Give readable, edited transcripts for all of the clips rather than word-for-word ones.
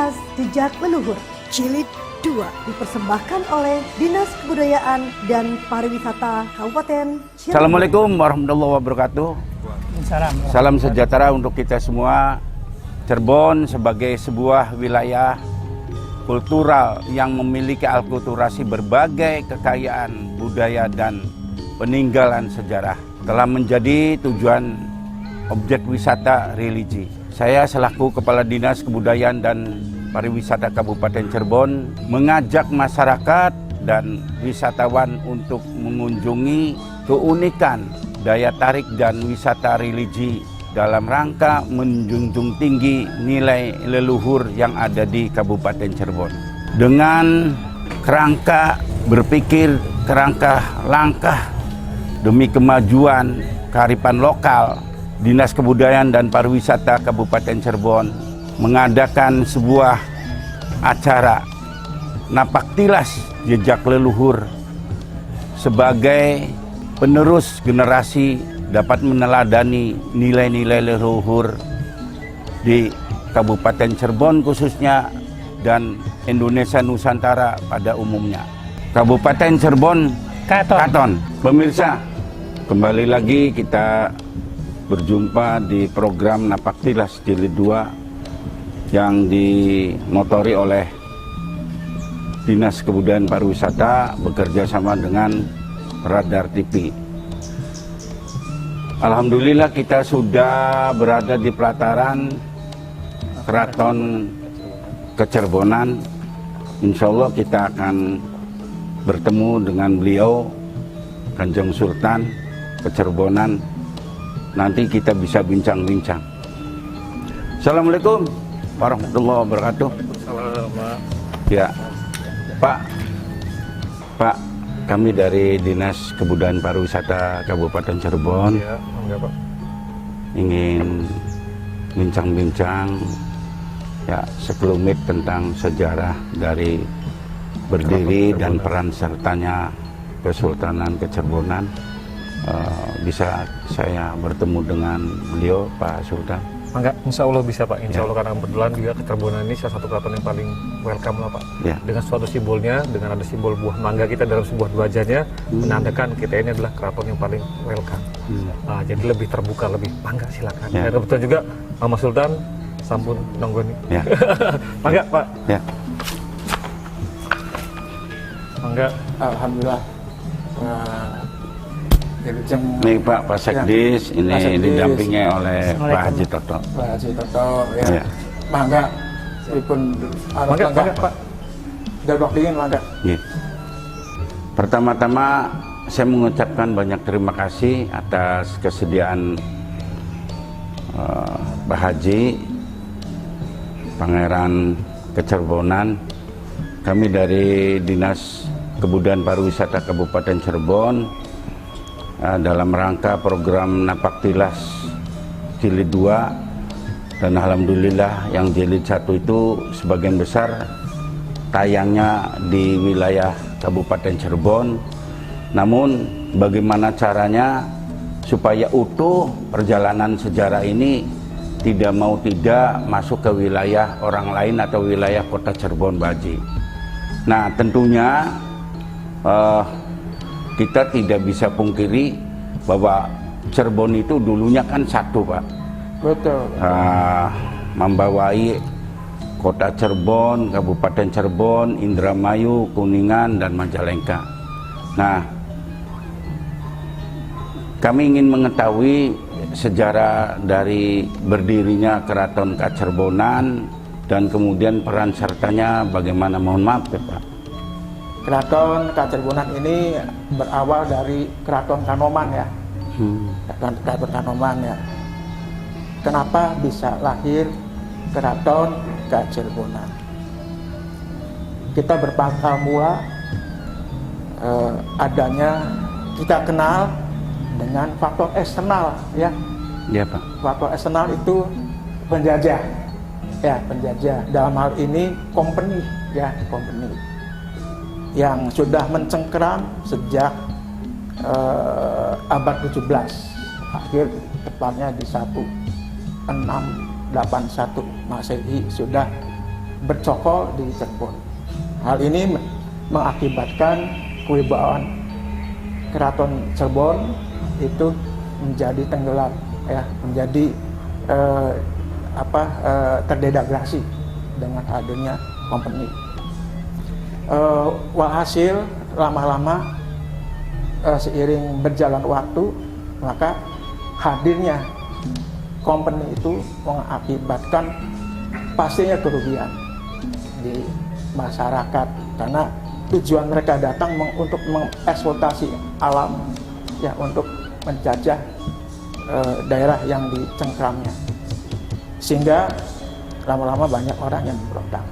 Podcast Jejak Leluhur Jilid 2 dipersembahkan oleh Dinas Kebudayaan dan Pariwisata Kabupaten Cirebon. Assalamualaikum warahmatullahi wabarakatuh. Salam sejahtera untuk kita semua. Cirebon sebagai sebuah wilayah kultural yang memiliki akulturasi berbagai kekayaan budaya dan peninggalan sejarah telah menjadi tujuan objek wisata religi. Saya selaku Kepala Dinas Kebudayaan dan Pariwisata Kabupaten Cirebon mengajak masyarakat dan wisatawan untuk mengunjungi keunikan daya tarik dan wisata religi dalam rangka menjunjung tinggi nilai leluhur yang ada di Kabupaten Cirebon. Dengan kerangka berpikir, kerangka langkah demi kemajuan kearifan lokal, Dinas Kebudayaan dan Pariwisata Kabupaten Cirebon mengadakan sebuah acara Napaktilas Jejak Leluhur sebagai penerus generasi dapat meneladani nilai-nilai leluhur di Kabupaten Cirebon khususnya dan Indonesia Nusantara pada umumnya. Kabupaten Cirebon Katon. Pemirsa, kembali lagi kita berjumpa di program Napaktilas Jilid 2 yang dimotori oleh Dinas Kebudayaan Pariwisata bekerja sama dengan Radar TV. Alhamdulillah kita sudah berada di pelataran Keraton Kecerbonan. Insya Allah kita akan bertemu dengan beliau, Kanjeng Sultan Kecerbonan. Nanti kita bisa bincang-bincang. Assalamualaikum warahmatullahi wabarakatuh. Ya, Pak, kami dari Dinas Kebudayaan Pariwisata Kabupaten Cirebon. Ya, enggak, Pak. Ingin bincang-bincang ya sekelumit tentang sejarah dari berdiri dan peran sertanya Kesultanan Kecerbonan. Bisa saya bertemu dengan beliau, Pak Sultan? Enggak, insya Allah bisa, Pak. Insya Ya. Allah, karena kebetulan juga Kecerbonan ini salah satu keraton yang paling welcome lah, Pak. Ya. Dengan suatu simbolnya, dengan ada simbol buah mangga kita dalam sebuah dwajanya, menandakan kita ini adalah keraton yang paling welcome. Jadi lebih terbuka, lebih mangga silakan. Ya. Dan kebetulan juga Mama Sultan sampun nonggoni. Ya. Mangga, Pak. Ya. Mangga. Alhamdulillah. Ini Pak Sekdis, ini Pak Sekdis. didampingi oleh Pak Haji Toto. Pak Haji Toto, ya. Ya. Mangga, meskipun Mangga, Pak. Dodok dingin, mangga. Ya. Pertama-tama saya mengucapkan banyak terima kasih atas kesediaan Pak Haji Pangeran Kecerbonan. Kami dari Dinas Kebudayaan Pariwisata Kabupaten Cirebon dalam rangka program Napaktilas Jilid 2, dan alhamdulillah yang Jilid 1 itu sebagian besar tayangnya di wilayah Kabupaten Cirebon. Namun bagaimana caranya supaya utuh perjalanan sejarah ini tidak mau tidak masuk ke wilayah orang lain atau wilayah kota Cirebon, Baji. Nah tentunya kita tidak bisa pungkiri bahwa Cirebon itu dulunya kan satu, Pak. Betul. Membawai kota Cirebon, Kabupaten Cirebon, Indramayu, Kuningan, dan Majalengka. Nah, kami ingin mengetahui sejarah dari berdirinya Keraton Kacerbonan dan kemudian peran sertanya bagaimana, mohon maaf ya, Pak. Keraton Kacerbonan ini berawal dari Keraton Kanoman, ya. Keraton Kanoman, ya. Kenapa bisa lahir Keraton Kacerbonan? Kita berpangkal mula adanya, kita kenal dengan faktor eksternal, ya. Ya, Pak. Faktor eksternal itu penjajah, ya, penjajah. Dalam hal ini company, ya, company yang sudah mencengkeram sejak abad 17, akhir tepatnya di 1681 Masehi sudah bercokol di Cirebon. Hal ini mengakibatkan kewibawaan Keraton Cirebon itu menjadi tenggelam, ya, menjadi terdegradasi dengan adanya company. Walhasil lama-lama seiring berjalan waktu, maka hadirnya company itu mengakibatkan pastinya kerugian di masyarakat, karena tujuan mereka datang untuk mengeksploitasi alam, ya, untuk menjajah daerah yang dicengkramnya, sehingga lama-lama banyak orang yang memberontak.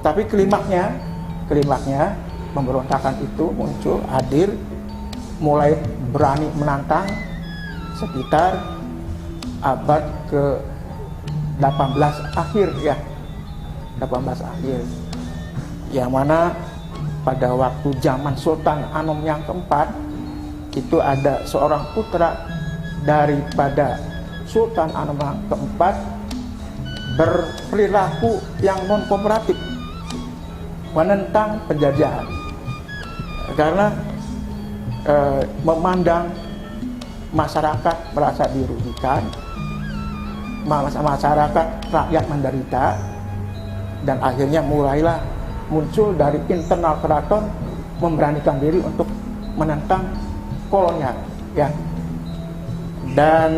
Tapi klimaknya pemberontakan itu muncul, hadir, mulai berani menantang sekitar abad ke-18 akhir, ya, 18 akhir, yang mana pada waktu zaman Sultan Anom yang keempat itu ada seorang putra daripada Sultan Anom yang keempat berperilaku yang non kooperatif, menentang penjajahan, karena memandang masyarakat merasa dirugikan, masyarakat rakyat menderita, dan akhirnya mulailah muncul dari internal keraton memberanikan diri untuk menentang kolonial, ya. Dan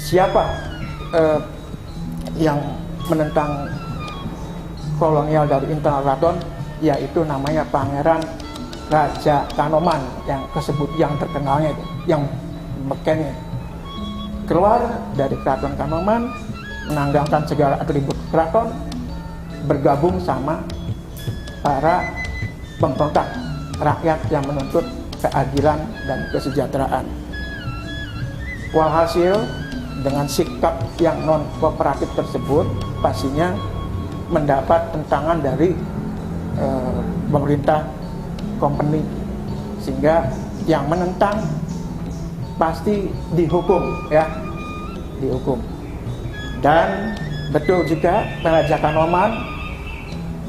siapa yang menentang kolonial dari internal keraton, yaitu namanya Pangeran Raja Kanoman, yang terkenalnya itu, yang bekennya keluar dari keraton Kanoman, menanggalkan segala atribut keraton, bergabung sama para pemberontak rakyat yang menuntut keadilan dan kesejahteraan. Walhasil dengan sikap yang non kooperatif tersebut pastinya mendapat tentangan dari pemerintah company, sehingga yang menentang pasti dihukum, ya, dihukum. Dan betul juga Raja Kanoman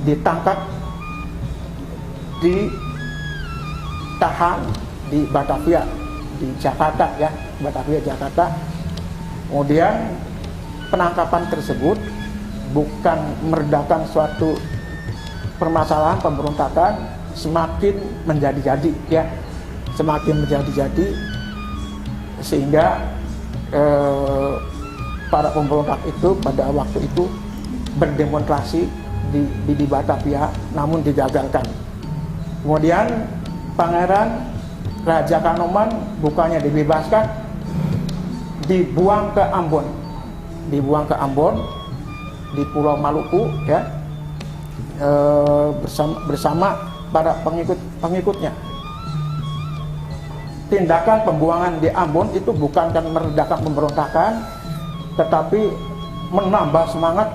ditangkap, ditahan di Batavia, di Jakarta, ya, Batavia, Jakarta. Kemudian penangkapan tersebut bukan meredakan suatu permasalahan pemberontakan, semakin menjadi-jadi, ya, semakin menjadi-jadi, sehingga para pemberontak itu pada waktu itu berdemonstrasi di Batavia, namun digagalkan. Kemudian Pangeran Raja Kanoman bukannya dibebaskan, dibuang ke Ambon, di Pulau Maluku, ya, bersama para pengikutnya. Tindakan pembuangan di Ambon itu bukan kan meredakan pemberontakan, tetapi menambah semangat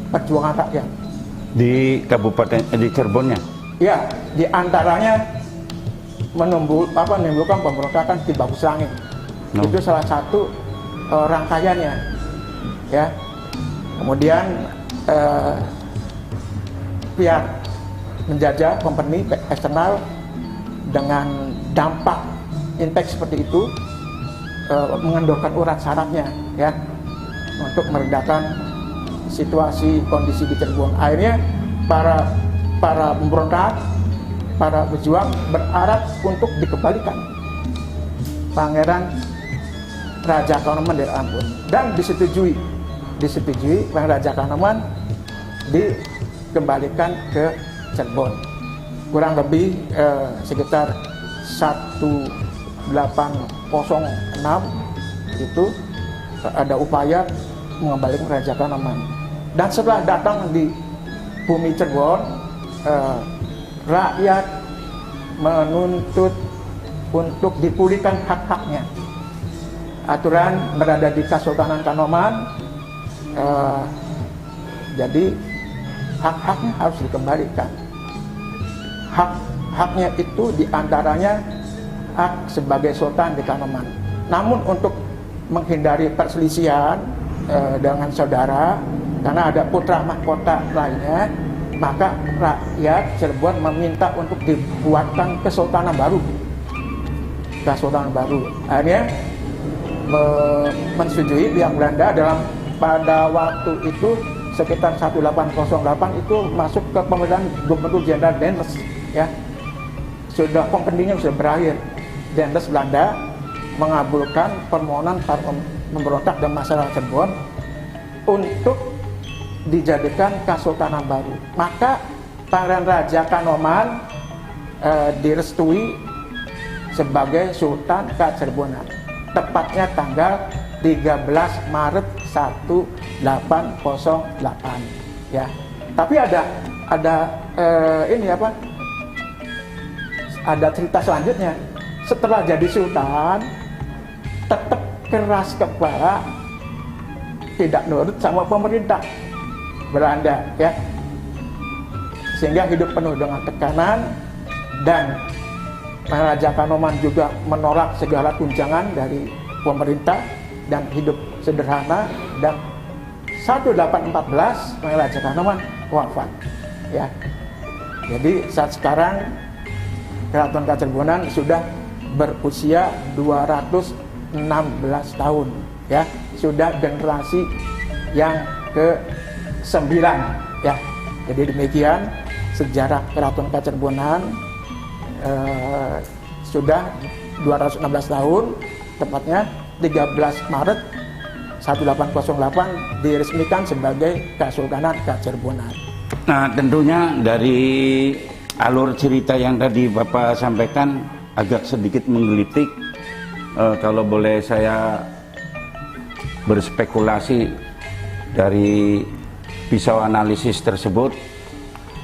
perjuangan rakyat di kabupaten di Cirebonnya. Ya, di antaranya menimbulkan pemberontakan di Bagus Langit. No. Itu salah satu rangkaiannya, ya. Kemudian pihak menjajah company eksternal dengan dampak impact seperti itu mengendorkan urat syaratnya, ya, untuk meredakan situasi kondisi di Cirebon. Akhirnya para pemberontak, para pejuang berharap untuk dikembalikan Pangeran Raja Kanoman dari Ambon, dan disetujui Pangeran Raja Kanoman dikembalikan ke Cirebon. Kurang lebih sekitar 1806 itu ada upaya mengembalikan Raja Kanoman. Dan setelah datang di bumi Cirebon, rakyat menuntut untuk dipulihkan hak-haknya. Aturan berada di Kesultanan Kanoman, jadi hak-haknya harus dikembalikan. Hak-haknya itu diantaranya hak sebagai sultan di Kanoman. Namun untuk menghindari perselisihan dengan saudara, karena ada putra mahkota lainnya, maka rakyat Cirebon meminta untuk dibuatkan kesultanan baru. Kesultanan baru. Akhirnya mensetujui pihak Belanda pada waktu itu sekitar 1808 itu masuk ke pemerintahan Gubernur Jenderal Daendels, ya. Sudah kompeninya sudah berakhir. Daendels Belanda mengabulkan permohonan para pemberontak dan masyarakat Cirebon untuk dijadikan kesultanan baru. Maka Pangeran Raja Kanoman direstui sebagai Sultan Kacerbonan, tepatnya tanggal 13 Maret 1808, ya. Tapi ada ada cerita selanjutnya. Setelah jadi sultan, tetap keras kepala, tidak nurut sama pemerintah Belanda, ya. Sehingga hidup penuh dengan tekanan, dan Raja Kanoman juga menolak segala tunjangan dari pemerintah dan hidup sederhana, dan 1814 Raja Kanoman wafat, ya. Jadi saat sekarang Keraton Kacerbonan sudah berusia 216 tahun, ya. Sudah generasi yang ke-9, ya. Jadi demikian sejarah Keraton Kacerbonan. Sudah 216 tahun, tepatnya 13 Maret 1808 diresmikan sebagai Kesultanan Kacerbonan. Nah, tentunya dari alur cerita yang tadi Bapak sampaikan agak sedikit menggelitik. Kalau boleh saya berspekulasi dari pisau analisis tersebut,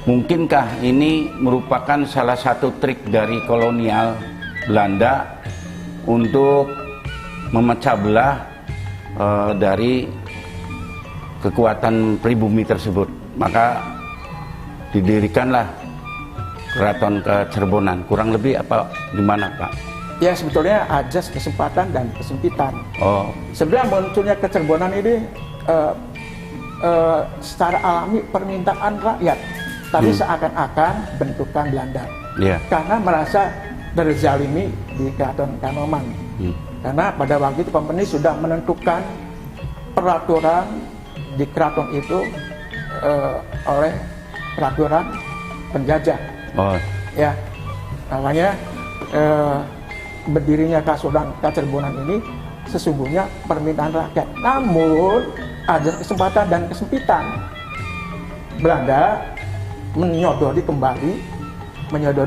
mungkinkah ini merupakan salah satu trik dari kolonial Belanda untuk memecah belah dari kekuatan pribumi tersebut? Maka didirikanlah Keraton Kacerbonan. Kurang lebih apa gimana, Pak? Ya, sebetulnya ajas kesempatan dan kesempitan. Oh, Sebenarnya munculnya Kacerbonan ini secara alami permintaan rakyat, tapi seakan-akan bentukan Belanda. iya. Karena merasa terzalimi di Keraton Kanoman. Karena pada waktu itu company sudah menentukan peraturan di keraton itu oleh peraturan penjajah. Oh, Ya, makanya berdirinya Kesultanan Kacerbonan ini sesungguhnya permintaan rakyat. Namun ada kesempatan dan kesempitan. Belanda menyodori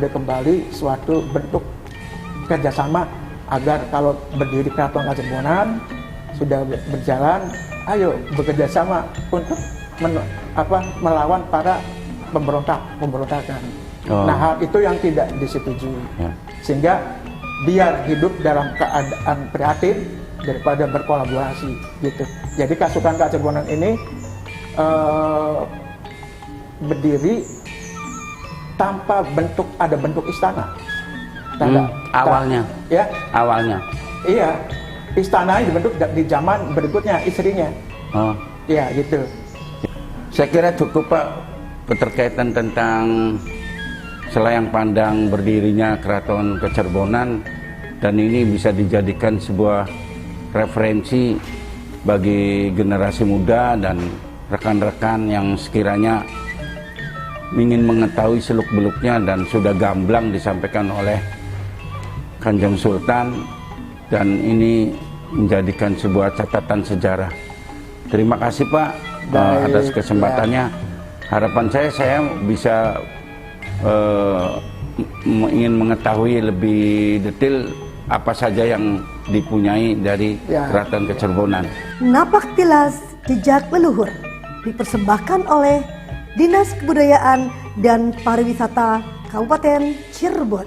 kembali suatu bentuk kerjasama agar kalau berdiri Keraton Kacerbonan sudah berjalan, ayo bekerjasama untuk melawan para pemberontakan. Oh. Nah, hal itu yang tidak disetujui, ya. sehingga biar hidup dalam keadaan prihatin daripada berkolaborasi, gitu. Jadi Kesultanan Kacerbonan ini berdiri tanpa ada bentuk istana. Awalnya. Ya, Awalnya. iya. Istana dibentuk di zaman berikutnya istrinya. Oh. Iya, gitu. Saya kira cukup, Pak, keterkaitan tentang selayang pandang berdirinya Keraton Kacerbonan, dan ini bisa dijadikan sebuah referensi bagi generasi muda dan rekan-rekan yang sekiranya ingin mengetahui seluk-beluknya, dan sudah gamblang disampaikan oleh Kanjeng Sultan, dan ini menjadikan sebuah catatan sejarah. Terima kasih, Pak, atas kesempatannya. Harapan saya bisa ingin mengetahui lebih detail apa saja yang dipunyai dari Keraton Kacerbonan. Napak tilas jejak leluhur dipersembahkan oleh Dinas Kebudayaan dan Pariwisata Kabupaten Cirebon.